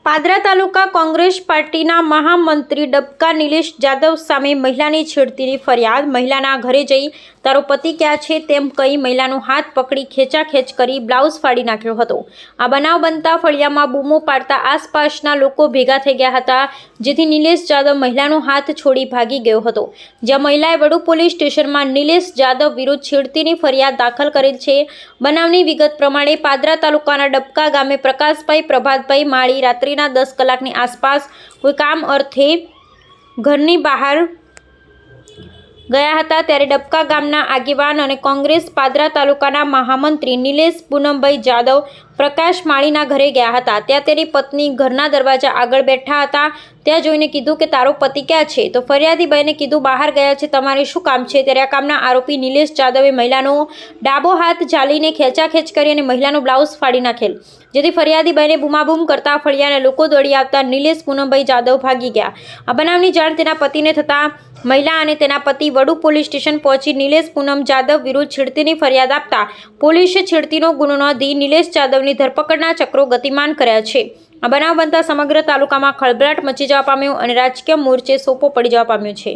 પાદરા તાલુકા કોંગ્રેસ પાર્ટીના મહામંત્રી ડબકા નિલેશ જાદવ સામે મહિલાની છેડતીની ફરિયાદ। મહિલાના ઘરે જઈ તારો પતિ ક્યાં છે તેમ કહી મહિલાનો હાથ પકડી ખેંચાખેંચ કરી બ્લાઉઝ ફાડી નાખ્યો હતો। આ બનાવ બનતા ફળિયામાં બૂમો પાડતા આસપાસના લોકો ભેગા થઈ ગયા હતા, જેથી નિલેશ જાદવ મહિલાનો હાથ છોડી ભાગી ગયો હતો। જ્યાં મહિલાએ વડુ પોલીસ સ્ટેશનમાં નિલેશ જાદવ વિરુદ્ધ છેડતીની ફરિયાદ દાખલ કરેલ છે। બનાવની વિગત પ્રમાણે પાદરા તાલુકાના ડબકા ગામે પ્રકાશભાઈ પ્રભાતભાઈ માળી રાત્રિના 10 કલાકની આસપાસ કોઈ કામ અર્થે ઘરની બહાર ગયા હતા, ત્યારે ડબકા ગામના આગેવાન અને કોંગ્રેસ પાદરા તાલુકાના મહામંત્રી નિલેશ પૂનમભાઈ જાદવ પ્રકાશ માળીના ઘરે ગયા હતા। ત્યાં તેની પત્ની ઘરના દરવાજા આગળ બેઠા હતા। ત્યાં જોઈને કીધું કે તારો પતિ ક્યાં છે? તો ફરિયાદીભાઈને કીધું બહાર ગયા છે, તમારે શું કામ છે? ત્યારે આ કામના આરોપી નિલેશ જાદવે મહિલાનો ડાબો હાથ ઝાલીને ખેંચાખેંચ કરી અને મહિલાનો બ્લાઉઝ ફાડી નાખેલ, જેથી ફરિયાદીભાઈને બૂમાબૂમ કરતા ફળિયાના લોકો દોડી આવતા નિલેશ પૂનમભાઈ જાદવ ભાગી ગયા। આ બનાવની જાણ તેના પતિને થતાં મહિલા અને તેના પતિ વડુ પોલીસ સ્ટેશન પહોંચી નિલેશ પૂનમ જાદવ વિરુદ્ધ છેડતીની ફરિયાદ આપતા પોલીસે છેડતીનો ગુનો નોંધી નિલેશ જાદવની ધરપકડના ચક્રો ગતિમાન કર્યા છે। આ બનાવ બનતા સમગ્ર તાલુકામાં ખળભળાટ મચી જવા પામ્યો અને રાજકીય મોરચે સોપો પડી જવા પામ્યો છે।